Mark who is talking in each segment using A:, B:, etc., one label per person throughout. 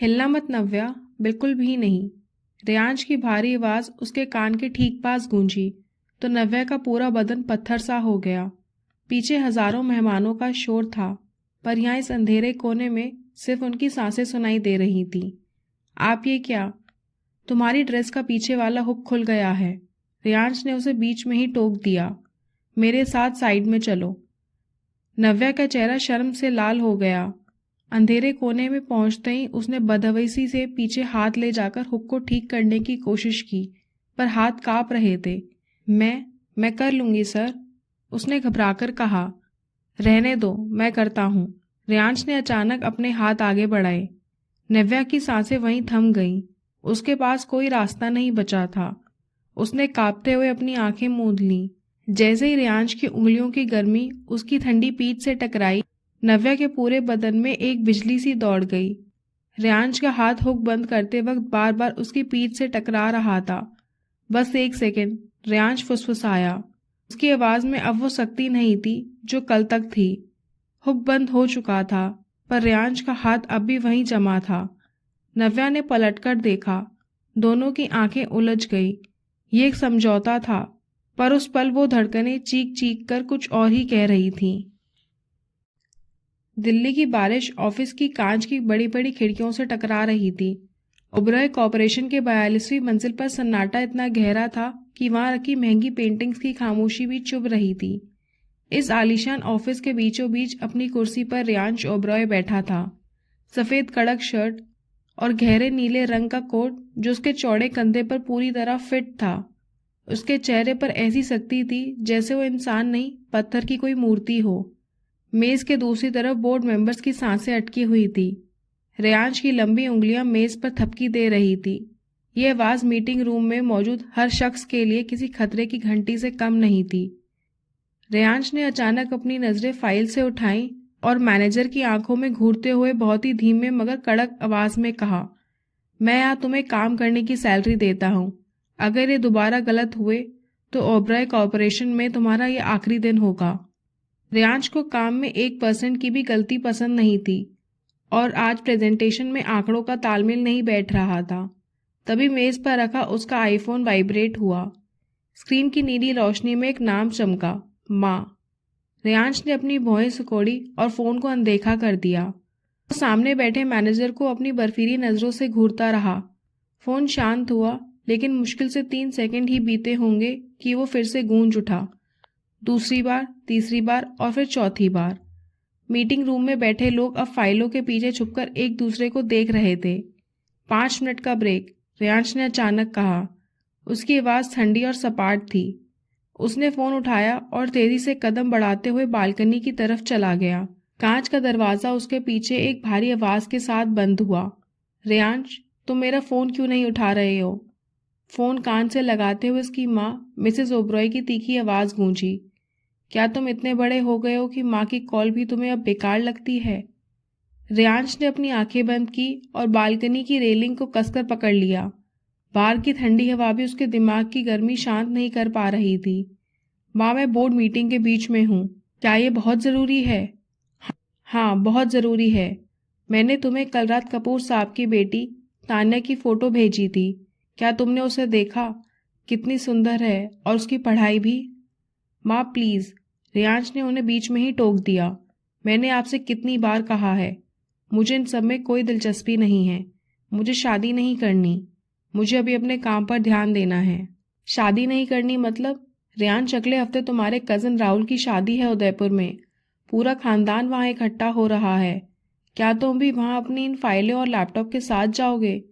A: हिलना मत नव्या, बिल्कुल भी नहीं। रेयांश की भारी आवाज उसके कान के ठीक पास गूंजी तो नव्या का पूरा बदन पत्थर सा हो गया। पीछे हजारों मेहमानों का शोर था, पर यहाँ इस अंधेरे कोने में सिर्फ उनकी सांसें सुनाई दे रही थी। आप ये क्या? तुम्हारी ड्रेस का पीछे वाला हुक खुल गया है। रेयांश ने उसे बीच में ही टोक दिया। मेरे साथ साइड में चलो। नव्या का चेहरा शर्म से लाल हो गया। अंधेरे कोने में पहुंचते ही उसने बदहवासी से पीछे हाथ ले जाकर हुक को ठीक करने की कोशिश की, पर हाथ कांप रहे थे। मैं कर लूंगी सर, उसने घबराकर कहा। रहने दो, मैं करता हूँ। रेयांश ने अचानक अपने हाथ आगे बढ़ाए। नव्या की सांसें वहीं थम गईं। उसके पास कोई रास्ता नहीं बचा था। उसने कांपते हुए अपनी आंखें मूंद लीं। जैसे ही रेयांश की उंगलियों की गर्मी उसकी ठंडी पीठ से टकराई, नव्या के पूरे बदन में एक बिजली सी दौड़ गई। रेयांश का हाथ हुक बंद करते वक्त बार बार उसकी पीठ से टकरा रहा था। बस एक सेकंड, रेयांश फुसफुसाया। उसकी आवाज में अब वो शक्ति नहीं थी जो कल तक थी। हुक बंद हो चुका था, पर रेयांश का हाथ अब भी वहीं जमा था। नव्या ने पलटकर देखा। दोनों की आंखें उलझ गई। ये एक समझौता था, पर उस पल वो धड़कनें चीख चीख कर कुछ और ही कह रही थीं। दिल्ली की बारिश ऑफिस की कांच की बड़ी बड़ी खिड़कियों से टकरा रही थी। ओबरॉय कॉरपोरेशन के 42वीं मंजिल पर सन्नाटा इतना गहरा था कि वहां रखी महंगी पेंटिंग्स की खामोशी भी चुभ रही थी। इस आलीशान ऑफिस के बीचों बीच अपनी कुर्सी पर रेयांश ओबरॉय बैठा था। सफेद कड़क शर्ट और गहरे नीले रंग का कोट जो उसके चौड़े कंधे पर पूरी तरह फिट था। उसके चेहरे पर ऐसी शक्ति थी जैसे वो इंसान नहीं, पत्थर की कोई मूर्ति हो। मेज के दूसरी तरफ बोर्ड मेंबर्स की सांसें अटकी हुई थी। रेयांश की लंबी उंगलियां मेज पर थपकी दे रही थी। ये आवाज मीटिंग रूम में मौजूद हर शख्स के लिए किसी खतरे की घंटी से कम नहीं थी। रेयांश ने अचानक अपनी नजरें फाइल से उठाईं और मैनेजर की आंखों में घूरते हुए बहुत ही धीमे मगर कड़क आवाज में कहा, मैं यहाँ तुम्हें काम करने की सैलरी देता हूँ। अगर ये दोबारा गलत हुए तो ओबरॉय कॉरपोरेशन में तुम्हारा ये आखिरी दिन होगा। रेयांश को काम में 1% की भी गलती पसंद नहीं थी और आज प्रेजेंटेशन में आंकड़ों का तालमेल नहीं बैठ रहा था। तभी मेज पर रखा उसका आईफोन वाइब्रेट हुआ। स्क्रीन की नीली रोशनी में एक नाम चमका, माँ। रेयांश ने अपनी भौहें सिकोड़ी और फोन को अनदेखा कर दिया। वो सामने बैठे मैनेजर को अपनी बर्फीली नजरों से घूरता रहा। फोन शांत हुआ, लेकिन मुश्किल से 3 सेकंड ही बीते होंगे कि वो फिर से गूंज उठा। दूसरी बार, तीसरी बार और फिर चौथी बार। मीटिंग रूम में बैठे लोग अब फाइलों के पीछे छुपकर एक दूसरे को देख रहे थे। 5 मिनट का ब्रेक, रेयांश ने अचानक कहा। उसकी आवाज ठंडी और सपाट थी। उसने फोन उठाया और तेजी से कदम बढ़ाते हुए बालकनी की तरफ चला गया। कांच का दरवाजा उसके पीछे एक भारी आवाज के साथ बंद हुआ। रेयांश, तुम मेरा फोन क्यों नहीं उठा रहे हो? फोन कान से लगाते हुए उसकी माँ मिसेस ओबरॉय की तीखी आवाज गूंजी। क्या तुम इतने बड़े हो गए हो कि माँ की कॉल भी तुम्हें अब बेकार लगती है? रेयांश ने अपनी आंखें बंद की और बालकनी की रेलिंग को कसकर पकड़ लिया। बाहर की ठंडी हवा भी उसके दिमाग की गर्मी शांत नहीं कर पा रही थी। माँ, मैं बोर्ड मीटिंग के बीच में हूँ। क्या ये बहुत जरूरी है? हाँ, बहुत जरूरी है। मैंने तुम्हें कल रात कपूर साहब की बेटी तान्या की फोटो भेजी थी। क्या तुमने उसे देखा? कितनी सुंदर है, और उसकी पढ़ाई भी। माँ प्लीज, रेयांश ने उन्हें बीच में ही टोक दिया। मैंने आपसे कितनी बार कहा है, मुझे इन सब में कोई दिलचस्पी नहीं है। मुझे शादी नहीं करनी। मुझे अभी अपने काम पर ध्यान देना है। शादी नहीं करनी मतलब? रेयांश, अगले हफ्ते तुम्हारे कजन राहुल की शादी है उदयपुर में। पूरा खानदान वहां इकट्ठा हो रहा है। क्या तुम भी वहां अपनी इन फाइलें और लैपटॉप के साथ जाओगे?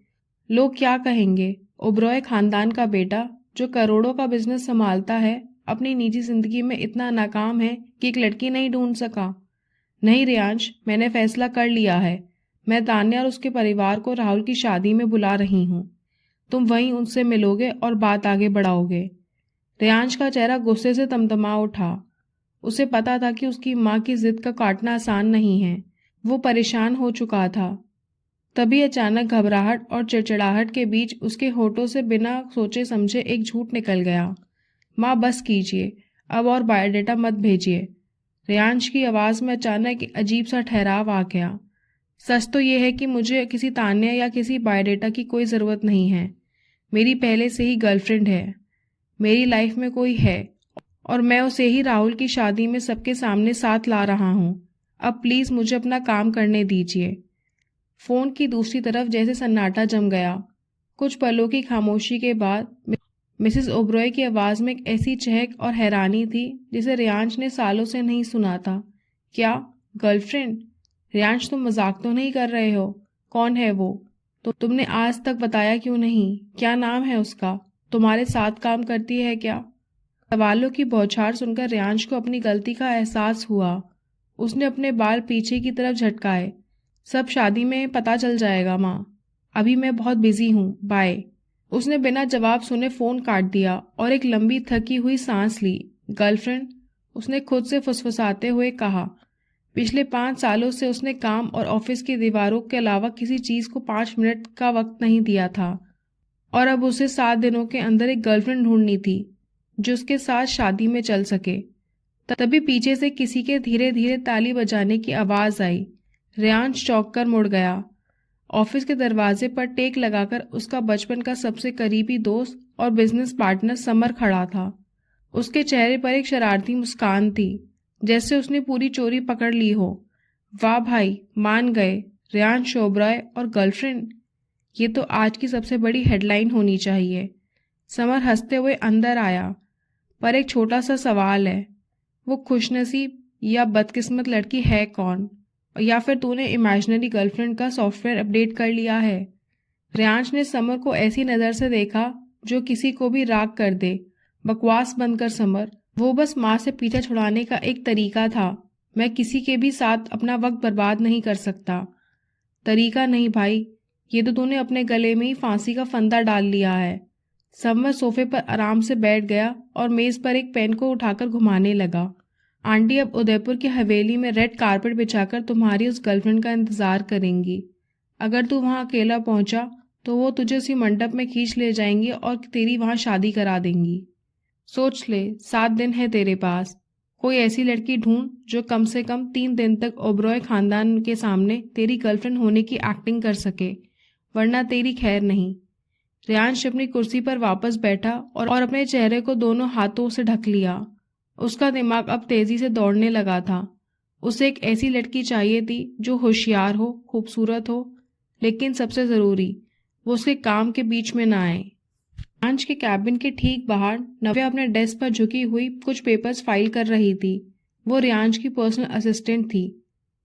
A: लोग क्या कहेंगे? ओबरॉय खानदान का बेटा जो करोड़ों का बिजनेस संभालता है, अपनी निजी जिंदगी में इतना नाकाम है कि एक लड़की नहीं ढूंढ सका। नहीं रेयांश, मैंने फैसला कर लिया है। मैं तान्या और उसके परिवार को राहुल की शादी में बुला रही हूँ। तुम वहीं उनसे मिलोगे और बात आगे बढ़ाओगे। रेयांश का चेहरा गुस्से से तमतमा उठा। उसे पता था कि उसकी माँ की जिद का काटना आसान नहीं है। वो परेशान हो चुका था। तभी अचानक घबराहट और चिड़चिड़ाहट के बीच उसके होठों से बिना सोचे समझे एक झूठ निकल गया। माँ, बस कीजिए, अब और बायोडेटा मत भेजिए। रेयांश की आवाज में अचानक एक अजीब सा ठहराव आ गया। सच तो ये है कि मुझे किसी तान्या या किसी बायोडेटा की कोई ज़रूरत नहीं है। मेरी पहले से ही गर्लफ्रेंड है। मेरी लाइफ में कोई है और मैं उसे ही राहुल की शादी में सबके सामने साथ ला रहा हूँ। अब प्लीज़ मुझे अपना काम करने दीजिए। फ़ोन की दूसरी तरफ जैसे सन्नाटा जम गया। कुछ पलों की खामोशी के बाद मिसेस ओबरॉय की आवाज़ में एक ऐसी चहक और हैरानी थी जिसे रियांश ने सालों से नहीं सुना था। क्या गर्लफ्रेंड? रियांश, तुम मजाक तो नहीं कर रहे हो? कौन है वो? तो तुमने आज तक बताया क्यों नहीं? क्या नाम है उसका? तुम्हारे साथ काम करती है क्या? सवालों की बौछार सुनकर रियांश को अपनी गलती का एहसास हुआ। उसने अपने बाल पीछे की तरफ झटकाए। सब शादी में पता चल जाएगा माँ। अभी मैं बहुत बिजी हूँ, बाय। उसने बिना जवाब सुने फोन काट दिया और एक लंबी थकी हुई सांस ली। गर्लफ्रेंड, उसने खुद से फुसफुसाते हुए कहा। पिछले 5 सालों से उसने काम और ऑफिस की दीवारों के अलावा किसी चीज को 5 मिनट का वक्त नहीं दिया था और अब उसे 7 दिनों के अंदर एक गर्लफ्रेंड ढूंढनी थी जो उसके साथ शादी में चल सके। तभी पीछे से किसी के धीरे धीरे ताली बजाने की आवाज आई। रियांश चौंक कर मुड़ गया। ऑफिस के दरवाजे पर टेक लगाकर उसका बचपन का सबसे करीबी दोस्त और बिजनेस पार्टनर समर खड़ा था। उसके चेहरे पर एक शरारती मुस्कान थी, जैसे उसने पूरी चोरी पकड़ ली हो। वाह भाई, मान गए, रियांश ओबरॉय और गर्लफ्रेंड। ये तो आज की सबसे बड़ी हेडलाइन होनी चाहिए। समर हंसते हुए अंदर आया। पर एक छोटा सा सवाल है, वो खुशनसीब या बदकिस्मत लड़की है कौन? या फिर तूने इमेजिनरी गर्लफ्रेंड का सॉफ्टवेयर अपडेट कर लिया है? रियांश ने समर को ऐसी नज़र से देखा जो किसी को भी राग कर दे। बकवास बंद कर समर, वो बस माँ से पीछा छुड़ाने का एक तरीका था। मैं किसी के भी साथ अपना वक्त बर्बाद नहीं कर सकता। तरीका नहीं भाई, ये तो तूने अपने गले में ही फांसी का फंदा डाल लिया है। समर सोफे पर आराम से बैठ गया और मेज पर एक पेन को उठाकर घुमाने लगा। आंटी अब उदयपुर की हवेली में रेड कारपेट बिछाकर तुम्हारी उस गर्लफ्रेंड का इंतजार करेंगी। अगर तू वहां अकेला पहुंचा तो वो तुझे उसी मंडप में खींच ले जाएंगी और तेरी वहां शादी करा देंगी। सोच ले, 7 दिन है तेरे पास। कोई ऐसी लड़की ढूंढ जो कम से कम 3 दिन तक ओबरॉय खानदान के सामने तेरी गर्लफ्रेंड होने की एक्टिंग कर सके, वरना तेरी खैर नहीं। रियांश अपनी कुर्सी पर वापस बैठा और अपने चेहरे को दोनों हाथों से ढक लिया। उसका दिमाग अब तेजी से दौड़ने लगा था। उसे एक ऐसी लड़की चाहिए थी जो होशियार हो, खूबसूरत हो, लेकिन सबसे जरूरी, वो उसके काम के बीच में ना आए। रियांश के कैबिन के ठीक बाहर नव्या अपने डेस्क पर झुकी हुई कुछ पेपर्स फाइल कर रही थी। वो रियांश की पर्सनल असिस्टेंट थी।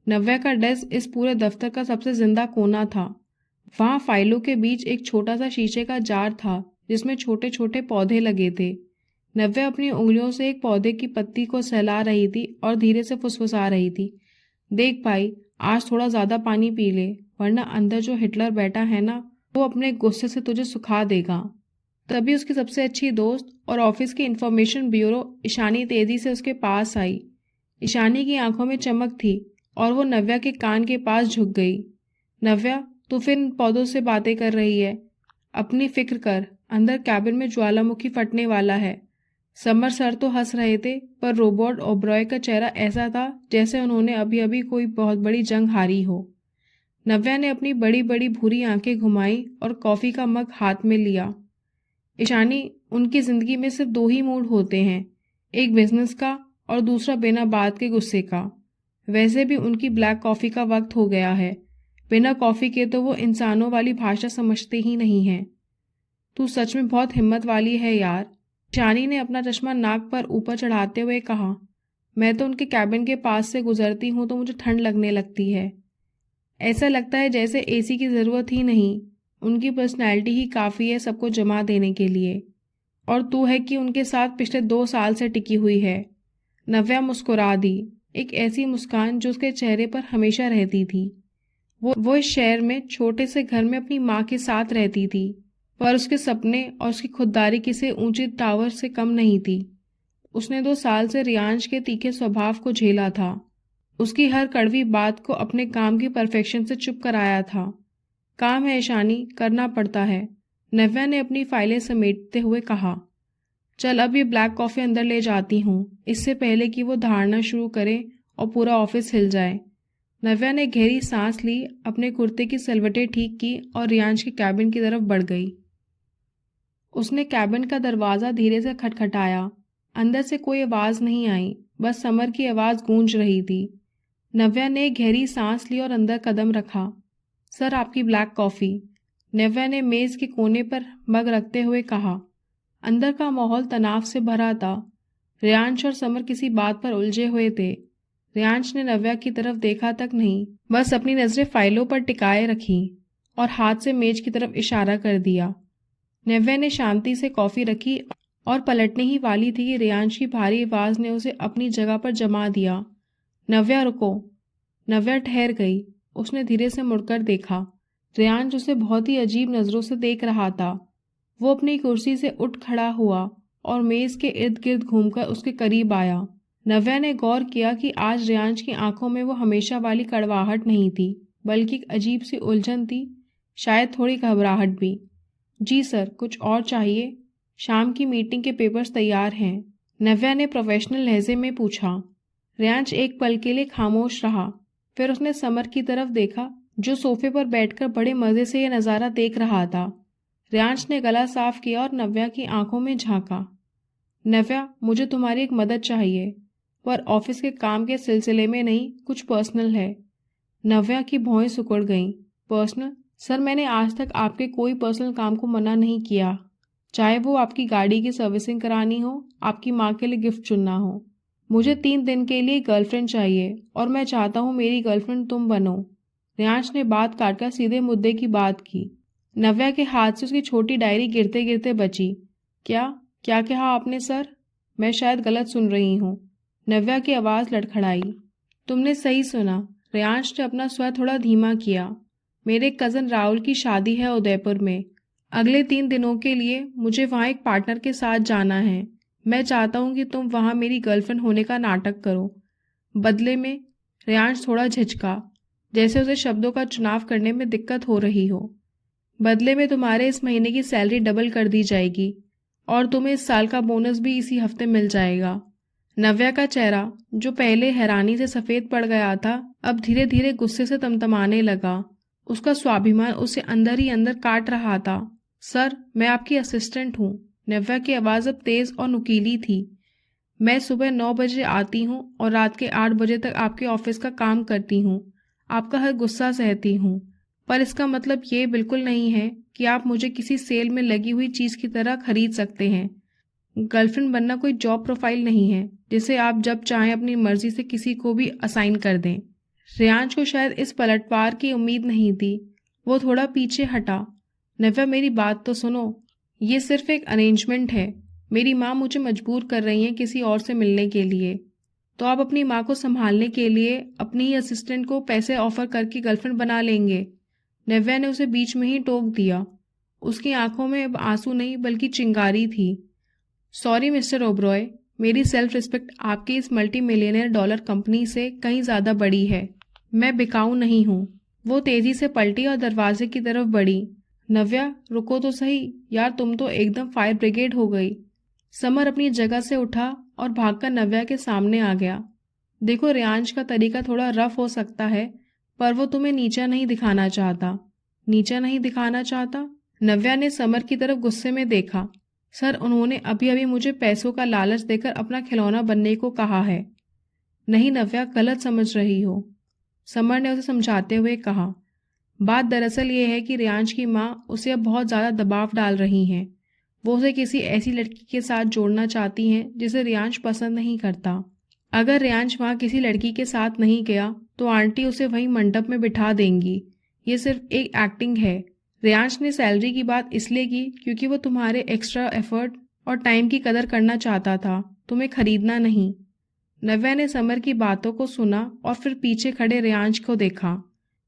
A: नव्या का डेस्क इस पूरे दफ्तर का सबसे जिंदा कोना था। वहां फाइलों के बीच एक छोटा सा शीशे का जार था जिसमें छोटे छोटे पौधे लगे थे। नव्या अपनी उंगलियों से एक पौधे की पत्ती को सहला रही थी और धीरे से फुसफुसा रही थी। देख भाई, आज थोड़ा ज्यादा पानी पी ले, वरना अंदर जो हिटलर बैठा है ना, वो अपने गुस्से से तुझे सुखा देगा। तभी उसकी सबसे अच्छी दोस्त और ऑफिस की इंफॉर्मेशन ब्यूरो ईशानी तेजी से उसके पास आई। ईशानी की आंखों में चमक थी और वो नव्या के कान के पास झुक गई। नव्या, तू फिर इन पौधों से बातें कर रही है? अपनी फिक्र कर, अंदर कैबिन में ज्वालामुखी फटने वाला है। समर सर तो हंस रहे थे, पर रोबोट ओबरॉय का चेहरा ऐसा था जैसे उन्होंने अभी अभी कोई बहुत बड़ी जंग हारी हो। नव्या ने अपनी बड़ी बड़ी भूरी आंखें घुमाई और कॉफी का मग हाथ में लिया। ईशानी, उनकी जिंदगी में सिर्फ 2 ही मूड होते हैं, एक बिजनेस का और दूसरा बिना बात के गुस्से का। वैसे भी उनकी ब्लैक कॉफी का वक्त हो गया है। बिना कॉफी के तो वो इंसानों वाली भाषा समझते ही नहीं हैं। तू सच में बहुत हिम्मत वाली है यार। ईशानी ने अपना चश्मा नाक पर ऊपर चढ़ाते हुए कहा। मैं तो उनके कैबिन के पास से गुजरती हूँ तो मुझे ठंड लगने लगती है। ऐसा लगता है जैसे एसी की जरूरत ही नहीं। उनकी पर्सनैलिटी ही काफ़ी है सबको जमा देने के लिए। और तू है कि उनके साथ पिछले 2 साल से टिकी हुई है। नव्या मुस्कुरा दी, एक ऐसी मुस्कान जो उसके चेहरे पर हमेशा रहती थी। वो इस शहर में छोटे से घर में अपनी माँ के साथ रहती थी, पर उसके सपने और उसकी खुददारी किसी ऊंचे टावर से कम नहीं थी। उसने 2 साल से रियांश के तीखे स्वभाव को झेला था, उसकी हर कड़वी बात को अपने काम की परफेक्शन से चुप कराया था। काम है ईशानी, करना पड़ता है। नव्या ने अपनी फाइलें समेटते हुए कहा। चल अब ये ब्लैक कॉफ़ी अंदर ले जाती हूँ, इससे पहले कि वो धारना शुरू करे और पूरा ऑफिस हिल जाए। नव्या ने गहरी सांस ली, अपने कुर्ते की सलवटें ठीक की और रियांश के कैबिन की तरफ बढ़ गई। उसने कैबिन का दरवाज़ा धीरे से खटखटाया। अंदर से कोई आवाज़ नहीं आई, बस समर की आवाज़ गूंज रही थी। नव्या ने गहरी सांस ली और अंदर कदम रखा। सर, आपकी ब्लैक कॉफ़ी। नव्या ने मेज़ के कोने पर मग रखते हुए कहा। अंदर का माहौल तनाव से भरा था। रियांश और समर किसी बात पर उलझे हुए थे। रियांश ने नव्या की तरफ देखा तक नहीं, बस अपनी नज़रें फाइलों पर टिकाए रखी और हाथ से मेज की तरफ इशारा कर दिया। नव्या ने शांति से कॉफ़ी रखी और पलटने ही वाली थी कि रियांश की भारी आवाज़ ने उसे अपनी जगह पर जमा दिया। नव्या, रुको। नव्या ठहर गई। उसने धीरे से मुड़कर देखा। रियांश उसे बहुत ही अजीब नज़रों से देख रहा था। वो अपनी कुर्सी से उठ खड़ा हुआ और मेज़ के इर्द गिर्द घूमकर उसके करीब आया। नव्या ने गौर किया कि आज रियांश की आंखों में वो हमेशा वाली कड़वाहट नहीं थी, बल्कि एक अजीब सी उलझन थी, शायद थोड़ी घबराहट भी। जी सर, कुछ और चाहिए? शाम की मीटिंग के पेपर्स तैयार हैं, नव्या ने प्रोफेशनल लहजे में पूछा। रियांश एक पल के लिए खामोश रहा, फिर उसने समर की तरफ देखा, जो सोफे पर बैठकर बड़े मज़े से यह नज़ारा देख रहा था। रियांश ने गला साफ किया और नव्या की आंखों में झांका। नव्या, मुझे तुम्हारी एक मदद चाहिए, पर ऑफिस के काम के सिलसिले में नहीं, कुछ पर्सनल है। नव्या की भौहें सिकुड़ गईं। पर्सनल? सर, मैंने आज तक आपके कोई पर्सनल काम को मना नहीं किया, चाहे वो आपकी गाड़ी की सर्विसिंग करानी हो, आपकी माँ के लिए गिफ्ट चुनना हो। मुझे 3 दिन के लिए गर्लफ्रेंड चाहिए और मैं चाहता हूँ मेरी गर्लफ्रेंड तुम बनो। रियांश ने बात काटकर सीधे मुद्दे की बात की। नव्या के हाथ से उसकी छोटी डायरी गिरते गिरते बची। क्या कहा आपने सर? मैं शायद गलत सुन रही हूँ। नव्या की आवाज़ लड़खड़ाई। तुमने सही सुना। रियांश ने अपना स्वर थोड़ा धीमा किया। मेरे कज़न राहुल की शादी है उदयपुर में। अगले 3 दिनों के लिए मुझे वहाँ एक पार्टनर के साथ जाना है। मैं चाहता हूँ कि तुम वहाँ मेरी गर्लफ्रेंड होने का नाटक करो। बदले में, रियांश थोड़ा झिझका, जैसे उसे शब्दों का चुनाव करने में दिक्कत हो रही हो। बदले में तुम्हारे इस महीने की सैलरी डबल कर दी जाएगी और तुम्हें इस साल का बोनस भी इसी हफ्ते मिल जाएगा। नव्या का चेहरा, जो पहले हैरानी से सफ़ेद पड़ गया था, अब धीरे धीरे गुस्से से तमतमाने लगा। उसका स्वाभिमान उसे अंदर ही अंदर काट रहा था। सर, मैं आपकी असिस्टेंट हूँ। नव्या की आवाज़ अब तेज़ और नुकीली थी। मैं सुबह 9 बजे आती हूँ और रात के 8 बजे तक आपके ऑफिस का काम करती हूँ। आपका हर गुस्सा सहती हूँ, पर इसका मतलब ये बिल्कुल नहीं है कि आप मुझे किसी सेल में लगी हुई चीज़ की तरह खरीद सकते हैं। गर्लफ्रेंड बनना कोई जॉब प्रोफाइल नहीं है, जिसे आप जब चाहें अपनी मर्जी से किसी को भी असाइन कर दें। रियांश को शायद इस पलटवार की उम्मीद नहीं थी। वो थोड़ा पीछे हटा। नव्या, मेरी बात तो सुनो। ये सिर्फ एक अरेंजमेंट है। मेरी माँ मुझे मजबूर कर रही हैं किसी और से मिलने के लिए। तो आप अपनी माँ को संभालने के लिए अपनी ही असिस्टेंट को पैसे ऑफर करके गर्लफ्रेंड बना लेंगे। नव्या ने उसे बीच में ही टोक दिया। उसकी आंखों में अब आंसू नहीं बल्कि चिंगारी थी। सॉरी मिस्टर ओबरॉय, मेरी सेल्फ रिस्पेक्ट आपकी इस मल्टी मिलियनर डॉलर कंपनी से कहीं ज़्यादा बड़ी है। मैं बिकाऊ नहीं हूँ। वो तेज़ी से पलटी और दरवाजे की तरफ बढ़ी। नव्या, रुको तो सही यार, तुम तो एकदम फायर ब्रिगेड हो गई। समर अपनी जगह से उठा और भागकर नव्या के सामने आ गया। देखो, रियांश का तरीका थोड़ा रफ हो सकता है, पर वो तुम्हें नीचा नहीं दिखाना चाहता। नीचा नहीं दिखाना चाहता? नव्या ने समर की तरफ गुस्से में देखा। सर, उन्होंने अभी अभी मुझे पैसों का लालच देकर अपना खिलौना बनने को कहा है। नहीं नव्या, गलत समझ रही हो, समर ने उसे समझाते हुए कहा। बात दरअसल ये है कि रियांश की माँ उसे अब बहुत ज़्यादा दबाव डाल रही हैं। वो उसे किसी ऐसी लड़की के साथ जोड़ना चाहती हैं जिसे रियांश पसंद नहीं करता। अगर रियांश वहाँ किसी लड़की के साथ नहीं गया तो आंटी उसे वहीं मंडप में बिठा देंगी। ये सिर्फ एक एक्टिंग है। रियांश ने सैलरी की बात इसलिए की क्योंकि वो तुम्हारे एक्स्ट्रा एफर्ट और टाइम की कदर करना चाहता था, तुम्हें खरीदना नहीं। नव्या ने समर की बातों को सुना और फिर पीछे खड़े रियांश को देखा।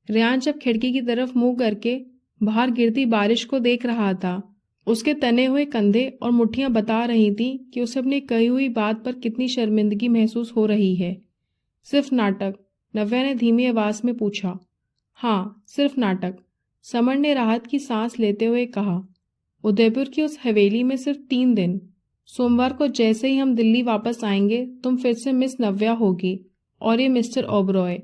A: रियांश जब खिड़की की तरफ मुंह करके बाहर गिरती बारिश को देख रहा था। उसके तने हुए कंधे और मुट्ठियां बता रही थीं कि उसे अपनी कही हुई बात पर कितनी शर्मिंदगी महसूस हो रही है। सिर्फ नाटक? नव्या ने धीमी आवाज में पूछा। हाँ, सिर्फ नाटक, समर ने राहत की सांस लेते हुए कहा। उदयपुर की उस हवेली में सिर्फ 3 दिन। सोमवार को जैसे ही हम दिल्ली वापस आएंगे तुम फिर से मिस नव्या होगी और ये मिस्टर ओबरॉय।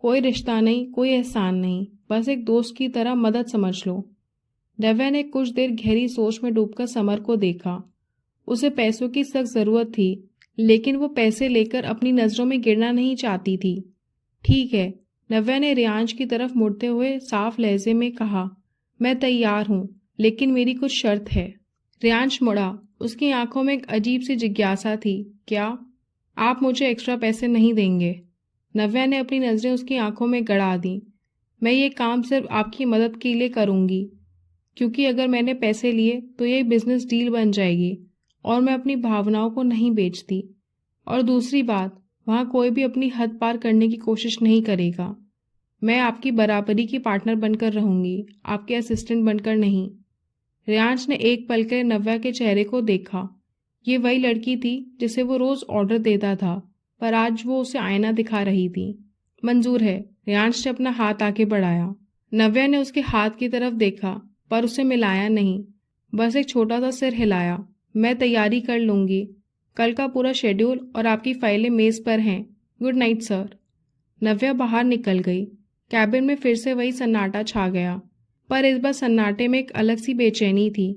A: कोई रिश्ता नहीं, कोई एहसान नहीं, बस एक दोस्त की तरह मदद समझ लो। नव्या ने कुछ देर गहरी सोच में डूबकर समर को देखा। उसे पैसों की सख्त जरूरत थी, लेकिन वो पैसे लेकर अपनी नजरों में गिरना नहीं चाहती थी। ठीक है, नव्या ने रियांश की तरफ मुड़ते हुए साफ लहजे में कहा, मैं तैयार हूँ, लेकिन मेरी कुछ शर्त है। रियांश मुड़ा। उसकी आंखों में एक अजीब सी जिज्ञासा थी। क्या? आप मुझे एक्स्ट्रा पैसे नहीं देंगे? नव्या ने अपनी नजरें उसकी आंखों में गड़ा दी। मैं ये काम सिर्फ आपकी मदद के लिए करूंगी, क्योंकि अगर मैंने पैसे लिए तो ये बिजनेस डील बन जाएगी और मैं अपनी भावनाओं को नहीं बेचती। और दूसरी बात, वहाँ कोई भी अपनी हद पार करने की कोशिश नहीं करेगा। मैं आपकी बराबरी की पार्टनर बनकर रहूंगी, आपके असिस्टेंट बनकर नहीं। रियांश ने एक पल के लिए नव्या के चेहरे को देखा। ये वही लड़की थी जिसे वो रोज ऑर्डर देता था, पर आज वो उसे आईना दिखा रही थी। मंजूर है। रियांश ने अपना हाथ आगे बढ़ाया। नव्या ने उसके हाथ की तरफ देखा, पर उसे मिलाया नहीं, बस एक छोटा सा सिर हिलाया। मैं तैयारी कर लूंगी। कल का पूरा शेड्यूल और आपकी फाइलें मेज पर हैं। Good night sir. नव्या बाहर निकल गई। कैबिन में फिर से वही सन्नाटा छा गया, पर इस बार सन्नाटे में एक अलग सी बेचैनी थी।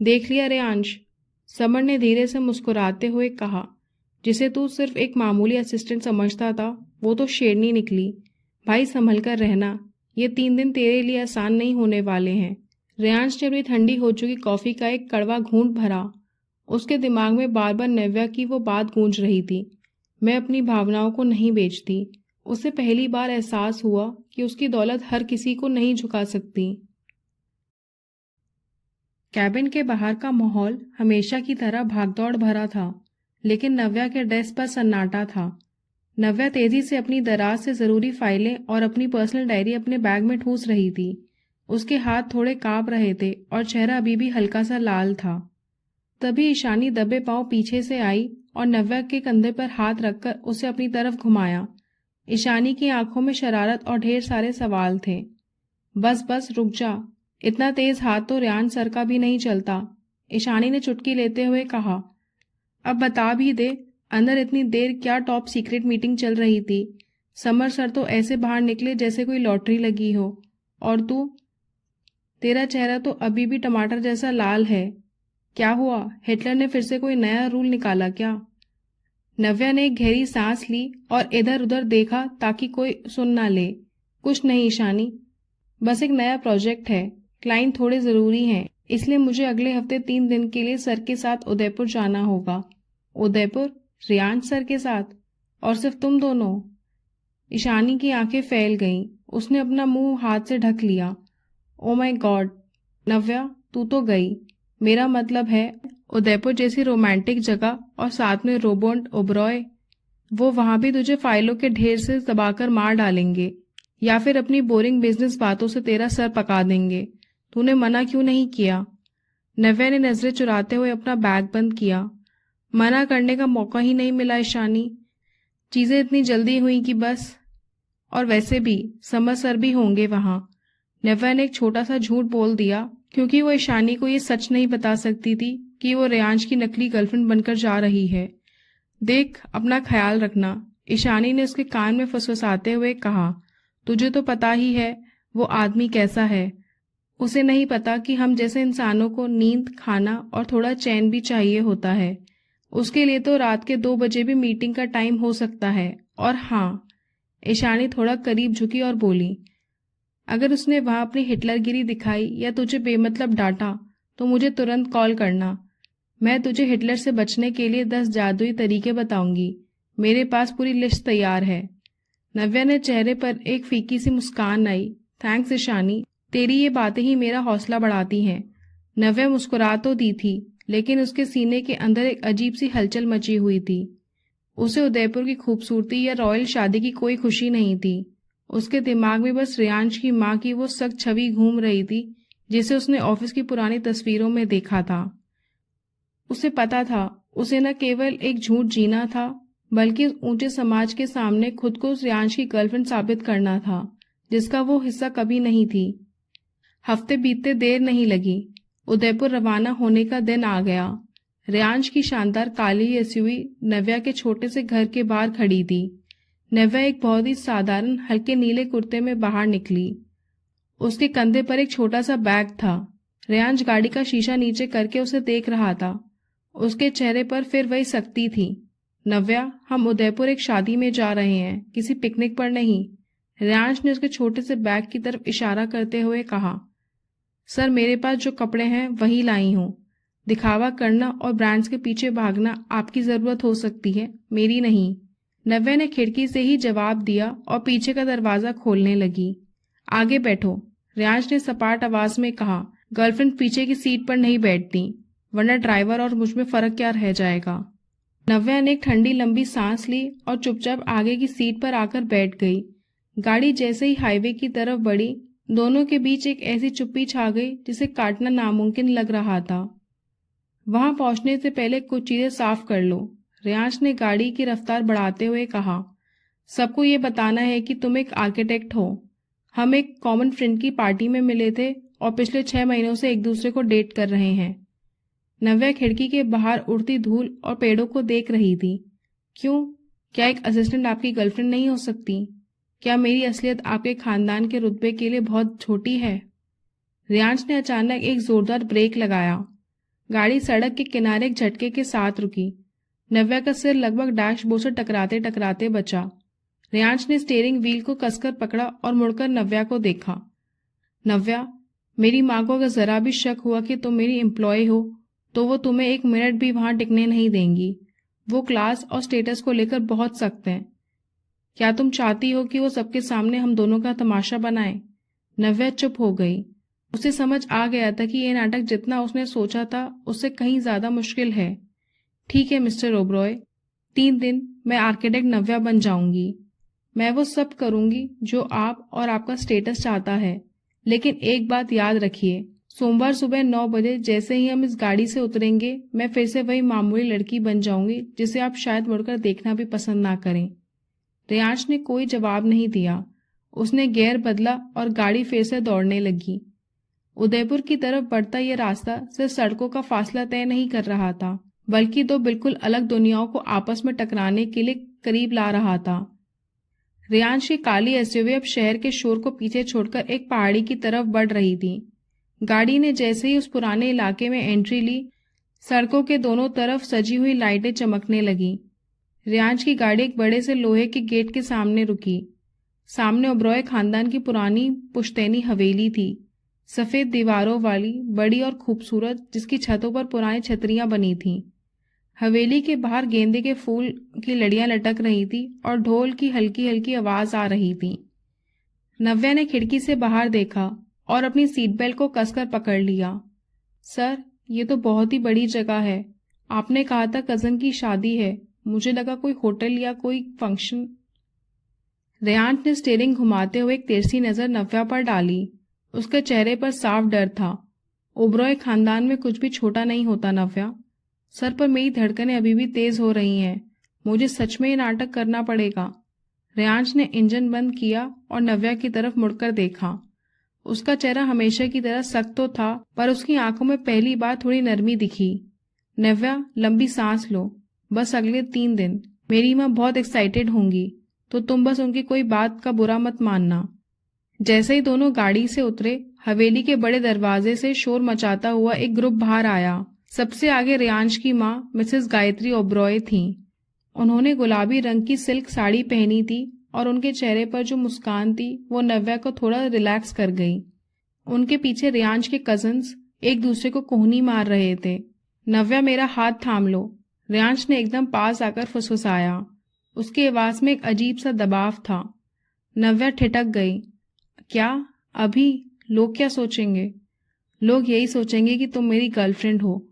A: देख लिया रियांश? समर ने धीरे से मुस्कुराते हुए कहा। जिसे तू सिर्फ एक मामूली असिस्टेंट समझता था, वो तो शेरनी निकली। भाई संभल कर रहना, ये 3 दिन तेरे लिए आसान नहीं होने वाले हैं। रियांश ने अपनी ठंडी हो चुकी कॉफी का एक कड़वा घूंट भरा। उसके दिमाग में बार बार नव्या की वो बात गूंज रही थी, मैं अपनी भावनाओं को नहीं बेचती। उसे पहली बार एहसास हुआ कि उसकी दौलत हर किसी को नहीं झुका सकती। कैबिन के बाहर का माहौल हमेशा की तरह भागदौड़ भरा था, लेकिन नव्या के डेस्क पर सन्नाटा था। नव्या तेजी से अपनी दराज से जरूरी फाइलें और अपनी पर्सनल डायरी अपने बैग में ठूस रही थी। उसके हाथ थोड़े कांप रहे थे और चेहरा अभी भी हल्का सा लाल था। तभी ईशानी दबे पांव पीछे से आई और नव्या के कंधे पर हाथ रखकर उसे अपनी तरफ घुमाया। ईशानी की आंखों में शरारत और ढेर सारे सवाल थे। बस बस रुक जा, इतना तेज हाथ तो रियान सर का भी नहीं चलता। ईशानी ने चुटकी लेते हुए कहा। अब बता भी दे, अंदर इतनी देर क्या टॉप सीक्रेट मीटिंग चल रही थी? समर सर तो ऐसे बाहर निकले जैसे कोई लॉटरी लगी हो, और तू, तेरा चेहरा तो अभी भी टमाटर जैसा लाल है। क्या हुआ? हिटलर ने फिर से कोई नया रूल निकाला क्या? नव्या ने एक गहरी सांस ली और इधर उधर देखा ताकि कोई सुन ना ले। कुछ नहीं ईशानी, बस एक नया प्रोजेक्ट है। क्लाइंट थोड़े जरूरी हैं, इसलिए मुझे अगले हफ्ते 3 दिन के लिए सर के साथ उदयपुर जाना होगा। उदयपुर? रियांश सर के साथ? और सिर्फ तुम दोनों? ईशानी की आंखें फैल गईं। उसने अपना मुंह हाथ से ढक लिया। ओ माय गॉड नव्या, तू तो गई। मेरा मतलब है उदयपुर जैसी रोमांटिक जगह और साथ में रोबोट ओबरॉय। वो वहां भी तुझे फाइलों के ढेर से दबाकर मार डालेंगे, या फिर अपनी बोरिंग बिजनेस बातों से तेरा सर पका देंगे। तूने मना क्यों नहीं किया? नव्या ने नजरें चुराते हुए अपना बैग बंद किया। मना करने का मौका ही नहीं मिला ईशानी। चीजें इतनी जल्दी हुई कि बस। और वैसे भी समर सर भी होंगे वहां। नव्या ने एक छोटा सा झूठ बोल दिया, क्योंकि वो ईशानी को ये सच नहीं बता सकती थी कि वो रियांश की नकली गर्लफ्रेंड बनकर जा रही है। देख, अपना ख्याल रखना, ईशानी ने उसके कान में फुसफुसाते हुए कहा। तुझे तो पता ही है वो आदमी कैसा है। उसे नहीं पता कि हम जैसे इंसानों को नींद, खाना और थोड़ा चैन भी चाहिए होता है। उसके लिए तो रात के 2 बजे भी मीटिंग का टाइम हो सकता है। और हाँ, ईशानी थोड़ा करीब झुकी और बोली, अगर उसने वहां अपनी हिटलरगिरी दिखाई या तुझे बेमतलब डांटा तो मुझे तुरंत कॉल करना। मैं तुझे हिटलर से बचने के लिए 10 जादुई तरीके बताऊंगी। मेरे पास पूरी लिस्ट तैयार है। नव्या ने चेहरे पर एक फीकी सी मुस्कान आई। थैंक्स ईशानी, तेरी ये बातें ही मेरा हौसला बढ़ाती हैं। नव्या मुस्कुरा तो दी थी, लेकिन उसके सीने के अंदर एक अजीब सी हलचल मची हुई थी। उसे उदयपुर की खूबसूरती या रॉयल शादी की कोई खुशी नहीं थी। उसके दिमाग में बस रियांश की माँ की वो सख्त छवि घूम रही थी, जिसे उसने ऑफिस की पुरानी तस्वीरों में देखा था। उसे पता था उसे न केवल एक झूठ जीना था, बल्कि ऊंचे समाज के सामने खुद को रियांश की गर्लफ्रेंड साबित करना था, जिसका वो हिस्सा कभी नहीं थी। हफ्ते बीतते देर नहीं लगी। उदयपुर रवाना होने का दिन आ गया। रियांश की शानदार काली एसयूवी नव्या के छोटे से घर के बाहर खड़ी थी। नव्या एक बहुत ही साधारण हल्के नीले कुर्ते में बाहर निकली। उसके कंधे पर एक छोटा सा बैग था। रेयांश गाड़ी का शीशा नीचे करके उसे देख रहा था। उसके चेहरे पर फिर वही सख्ती थी। नव्या, हम उदयपुर एक शादी में जा रहे हैं, किसी पिकनिक पर नहीं। रेयांश ने उसके छोटे से बैग की तरफ इशारा करते हुए कहा। सर, मेरे पास जो कपड़े हैं वही लाई हूँ। दिखावा करना और ब्रांड्स के पीछे भागना आपकी जरूरत हो सकती है, मेरी नहीं। नव्या ने खिड़की से ही जवाब दिया और पीछे का दरवाजा खोलने लगी। आगे बैठो, रेयांश ने सपाट आवाज में कहा। गर्लफ्रेंड पीछे की सीट पर नहीं बैठती, वरना ड्राइवर और मुझ में फर्क क्या रह जाएगा। नव्या ने एक ठंडी लंबी सांस ली और चुपचाप आगे की सीट पर आकर बैठ गई। गाड़ी जैसे ही हाईवे की तरफ बढ़ी, दोनों के बीच एक ऐसी चुप्पी छा गई जिसे काटना नामुमकिन लग रहा था। वहां पहुंचने से पहले कुछ चीजें साफ कर लो, रेयांश ने गाड़ी की रफ्तार बढ़ाते हुए कहा। सबको ये बताना है कि तुम एक आर्किटेक्ट हो। हम एक कॉमन फ्रेंड की पार्टी में मिले थे और पिछले 6 महीनों से एक दूसरे को डेट कर रहे हैं। नव्या खिड़की के बाहर उड़ती धूल और पेड़ों को देख रही थी। क्यों? क्या एक असिस्टेंट आपकी गर्लफ्रेंड नहीं हो सकती? क्या मेरी असलियत आपके खानदान के रुतबे के लिए बहुत छोटी है? रेयांश ने अचानक एक जोरदार ब्रेक लगाया। गाड़ी सड़क के किनारे एक झटके के साथ रुकी। नव्या का सिर लगभग डैशबोर्ड से टकराते टकराते बचा। रेयांश ने स्टीयरिंग व्हील को कसकर पकड़ा और मुड़कर नव्या को देखा। नव्या, मेरी माँ को अगर जरा भी शक हुआ कि तुम मेरी एम्प्लॉय हो तो वो तुम्हें एक मिनट भी वहां टिकने नहीं देंगी। वो क्लास और स्टेटस को लेकर बहुत सख्त हैं। क्या तुम चाहती हो कि वो सबके सामने हम दोनों का तमाशा बनाए? नव्या चुप हो गई। उसे समझ आ गया था कि यह नाटक जितना उसने सोचा था उससे कहीं ज्यादा मुश्किल है। ठीक है मिस्टर ओबरॉय, 3 दिन मैं आर्किटेक्ट नव्या बन जाऊंगी। मैं वो सब करूंगी जो आप और आपका स्टेटस चाहता है। लेकिन एक बात याद रखिए, सोमवार सुबह 9 बजे जैसे ही हम इस गाड़ी से उतरेंगे, मैं फिर से वही मामूली लड़की बन जाऊंगी जिसे आप शायद मुड़कर देखना भी पसंद ना करें। रेयांश ने कोई जवाब नहीं दिया। उसने गियर बदला और गाड़ी फिर से दौड़ने लगी। उदयपुर की तरफ बढ़ता यह रास्ता सिर्फ सड़कों का फासला तय नहीं कर रहा था, बल्कि 2 बिल्कुल अलग दुनियाओं को आपस में टकराने के लिए करीब ला रहा था। रेयांश की काली एसयूवी अब शहर के शोर को पीछे छोड़कर एक पहाड़ी की तरफ बढ़ रही थी। गाड़ी ने जैसे ही उस पुराने इलाके में एंट्री ली, सड़कों के दोनों तरफ सजी हुई लाइटें चमकने लगी। रेयांश की गाड़ी एक बड़े से लोहे के गेट के सामने रुकी। सामने ओबरॉय खानदान की पुरानी पुश्तैनी हवेली थी, सफेद दीवारों वाली, बड़ी और खूबसूरत, जिसकी छतों पर पुरानी छतरियां बनी थीं। हवेली के बाहर गेंदे के फूल की लड़ियां लटक रही थी और ढोल की हल्की हल्की आवाज आ रही थी। नव्या ने खिड़की से बाहर देखा और अपनी सीट बेल्ट को कसकर पकड़ लिया। सर, ये तो बहुत ही बड़ी जगह है। आपने कहा था कजन की शादी है, मुझे लगा कोई होटल या कोई फंक्शन। रेयांश ने स्टीयरिंग घुमाते हुए एक तिरछी नजर नव्या पर डाली। उसके चेहरे पर साफ डर था। ओबरॉय खानदान में कुछ भी छोटा नहीं होता नव्या। सर, पर मेरी धड़कनें अभी भी तेज हो रही हैं। मुझे सच में ये नाटक करना पड़ेगा। रेयांश ने इंजन बंद किया और नव्या की तरफ मुड़कर देखा। उसका चेहरा हमेशा की तरह सख्त तो था, पर उसकी आंखों में पहली बार थोड़ी नरमी दिखी। नव्या, लंबी सांस लो। बस अगले 3 दिन मेरी माँ बहुत एक्साइटेड होंगी, तो तुम बस उनकी कोई बात का बुरा मत मानना। जैसे ही दोनों गाड़ी से उतरे, हवेली के बड़े दरवाजे से शोर मचाता हुआ एक ग्रुप बाहर आया। सबसे आगे रेयांश की माँ मिसेस गायत्री ओबरॉय थीं। उन्होंने गुलाबी रंग की सिल्क साड़ी पहनी थी और उनके चेहरे पर जो मुस्कान थी वो नव्या को थोड़ा रिलैक्स कर गई। उनके पीछे रेयांश के कजन्स एक दूसरे को कोहनी मार रहे थे। नव्या, मेरा हाथ थाम लो, रेयांश ने एकदम पास आकर फुसफुसाया। उसकी आवाज में एक अजीब सा दबाव था। नव्या ठिठक गई। क्या? अभी? लोग क्या सोचेंगे? लोग यही सोचेंगे कि तुम मेरी गर्लफ्रेंड हो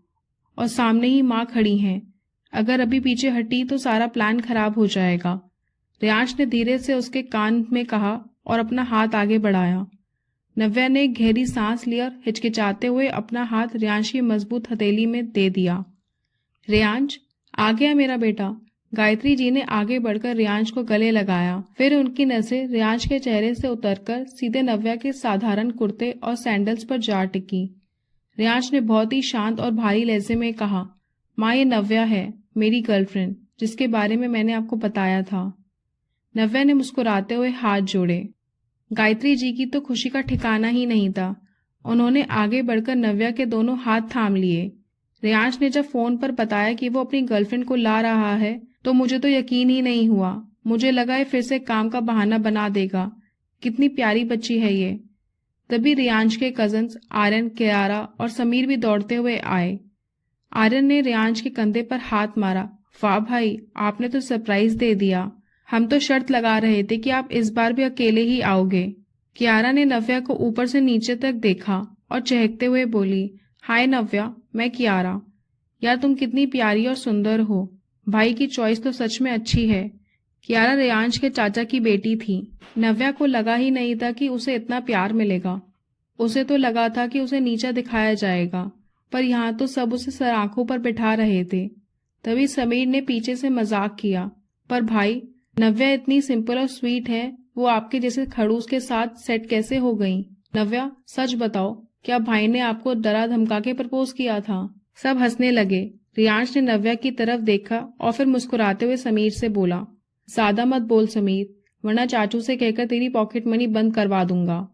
A: और सामने ही माँ खड़ी हैं। अगर अभी पीछे हटी तो सारा प्लान खराब हो जाएगा। रेयांश ने धीरे से उसके कान में कहा और अपना हाथ आगे बढ़ाया। नव्या ने एक गहरी सांस ली और हिचकिचाते हुए अपना हाथ रेयांश की मजबूत हथेली में दे दिया। रेयांश, आ गया मेरा बेटा। गायत्री जी ने आगे बढ़कर रेयांश को गले लगाया। फिर उनकी नजरें रेयांश के चेहरे से उतरकर सीधे नव्या के साधारण कुर्ते और सैंडल्स पर जा टिकी। रेयांश ने बहुत ही शांत और भारी लहजे में कहा, माँ, ये नव्या है, मेरी गर्लफ्रेंड, जिसके बारे में मैंने आपको बताया था। नव्या ने मुस्कुराते हुए हाथ जोड़े। गायत्री जी की तो खुशी का ठिकाना ही नहीं था। उन्होंने आगे बढ़कर नव्या के दोनों हाथ थाम लिए। रियांश ने जब फोन पर बताया कि वो अपनी गर्लफ्रेंड को ला रहा है तो मुझे तो यकीन ही नहीं हुआ। मुझे लगा ये फिर से काम का बहाना बना देगा। कितनी प्यारी बच्ची है ये। तभी रियांश के कजन्स आर्यन, कियारा और समीर भी दौड़ते हुए आए। आर्यन ने रियांश के कंधे पर हाथ मारा। वाह भाई, आपने तो सरप्राइज दे दिया। हम तो शर्त लगा रहे थे कि आप इस बार भी अकेले ही आओगे। कियारा ने नव्या को ऊपर से नीचे तक देखा और चहकते हुए बोली, हाय नव्या, मैं कियारा। यार तुम कितनी प्यारी और सुंदर हो। भाई की चॉइस तो सच में अच्छी है। कियारा रियांश के चाचा की बेटी थी। नव्या को लगा ही नहीं था कि उसे इतना प्यार मिलेगा। उसे तो लगा था कि उसे नीचा दिखाया जाएगा, पर यहाँ तो सब उसे सराखों पर बिठा रहे थे। तभी समीर ने पीछे से मजाक किया, पर भाई, नव्या इतनी सिंपल और स्वीट है, वो आपके जैसे खड़ूस के साथ सेट कैसे हो गई? नव्या, सच बताओ, क्या भाई ने आपको डरा धमका के प्रपोज किया था? सब हंसने लगे। रियांश ने नव्या की तरफ देखा और फिर मुस्कुराते हुए समीर से बोला, ज्यादा मत बोल समीर, वरना चाचू से कहकर तेरी पॉकेट मनी बंद करवा दूंगा।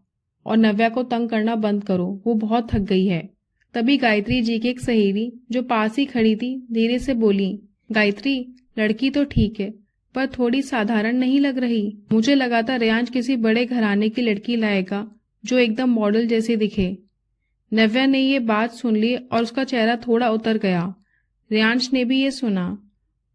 A: और नव्या को तंग करना बंद करो, वो बहुत थक गई है। तभी गायत्री जी की एक सहेली जो पास ही खड़ी थी धीरे से बोली, गायत्री, लड़की तो ठीक है, पर थोड़ी साधारण नहीं लग रही। मुझे लगा था रियांश किसी बड़े घराने की लड़की लाएगा जो एकदम मॉडल जैसी दिखे। नव्या ने ये बात सुन ली और उसका चेहरा थोड़ा उतर गया। रियांश ने भी ये सुना।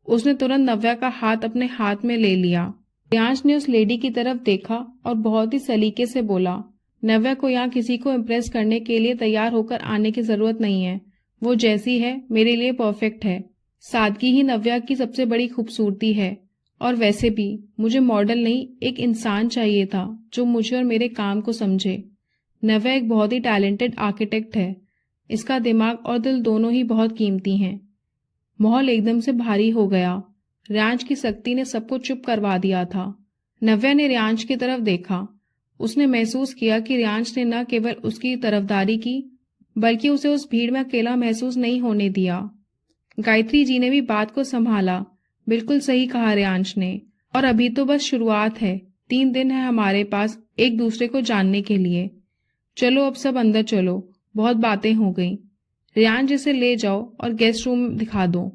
A: उसने तुरंत नव्या का हाथ अपने हाथ में ले लिया। रियांश ने उस लेडी की तरफ देखा और बहुत ही सलीके से बोला, नव्या को यहाँ किसी को इम्प्रेस करने के लिए तैयार होकर आने की जरूरत नहीं है। वो जैसी है मेरे लिए परफेक्ट है। सादगी ही नव्या की सबसे बड़ी खूबसूरती है। और वैसे भी मुझे मॉडल नहीं, एक इंसान चाहिए था जो मुझे और मेरे काम को समझे। नव्या एक बहुत ही टैलेंटेड आर्किटेक्ट है। इसका दिमाग और दिल दोनों ही बहुत कीमती हैं। माहौल एकदम से भारी हो गया। रियांश की सख्ती ने सबको चुप करवा दिया था। नव्या ने रियांश की तरफ देखा। उसने महसूस किया कि रियांश ने न केवल उसकी तरफदारी की, बल्कि उसे उस भीड़ में अकेला महसूस नहीं होने दिया। गायत्री जी ने भी बात को संभाला। बिल्कुल सही कहा रियांश ने, और अभी तो बस शुरुआत है। 3 दिन है हमारे पास एक दूसरे को जानने के लिए। चलो अब सब अंदर चलो, बहुत बातें हो गई। रियांश जिसे ले जाओ और गेस्ट रूम दिखा दो।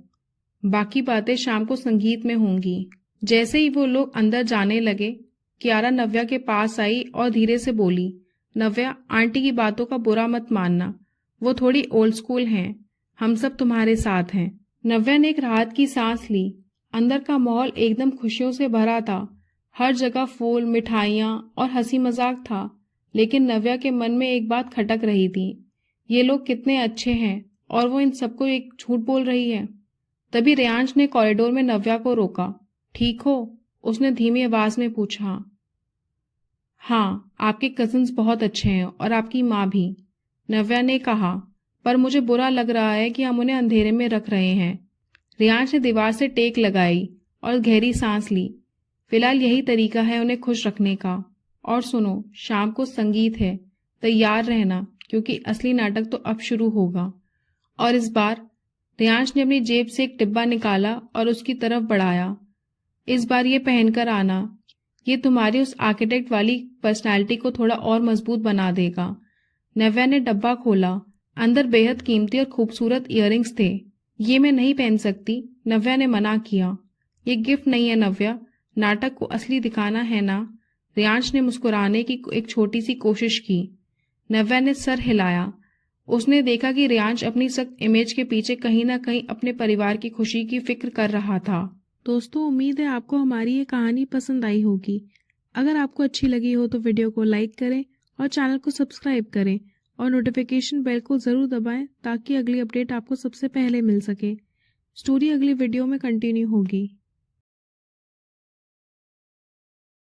A: बाकी बातें शाम को संगीत में होंगी। जैसे ही वो लोग अंदर जाने लगे, कियारा नव्या के पास आई और धीरे से बोली, नव्या, आंटी की बातों का बुरा मत मानना। वो थोड़ी ओल्ड स्कूल हैं। हम सब तुम्हारे साथ हैं। नव्या ने एक राहत की सांस ली। अंदर का माहौल एकदम खुशियों से भरा था। हर जगह फूल, मिठाइयाँ और हंसी मजाक था। लेकिन नव्या के मन में एक बात खटक रही थी, ये लोग कितने अच्छे हैं और वो इन सबको एक झूठ बोल रही है। तभी रियांश ने कॉरिडोर में नव्या को रोका। ठीक हो? उसने धीमी आवाज में पूछा। हाँ, आपके कजिन्स बहुत अच्छे हैं और आपकी माँ भी, नव्या ने कहा, पर मुझे बुरा लग रहा है कि हम उन्हें अंधेरे में रख रहे हैं। रियांश ने दीवार से टेक लगाई और गहरी सांस ली। फिलहाल यही तरीका है उन्हें खुश रखने का। और सुनो, शाम को संगीत है, तैयार रहना, क्योंकि असली नाटक तो अब शुरू होगा। और इस बार रियांश ने अपनी जेब से एक डिब्बा निकाला और उसकी तरफ बढ़ाया। इस बार ये पहनकर आना, ये तुम्हारी उस आर्किटेक्ट वाली पर्सनालिटी को थोड़ा और मजबूत बना देगा। नव्या ने डब्बा खोला। अंदर बेहद कीमती और खूबसूरत इयररिंग्स थे। ये मैं नहीं पहन सकती, नव्या ने मना किया। ये गिफ्ट नहीं है नव्या, नाटक को असली दिखाना है ना। रियांश ने मुस्कुराने की एक छोटी सी कोशिश की। नव्या ने सर हिलाया। उसने देखा कि रियांश अपनी सख्त इमेज के पीछे कहीं ना कहीं अपने परिवार की खुशी की फिक्र कर रहा था। दोस्तों, उम्मीद है आपको हमारी ये कहानी पसंद आई होगी। अगर आपको अच्छी लगी हो तो वीडियो को लाइक करें और चैनल को सब्सक्राइब करें और नोटिफिकेशन बेल को ज़रूर दबाएं ताकि अगली अपडेट आपको सबसे पहले मिल सके। स्टोरी अगली वीडियो में कंटिन्यू होगी।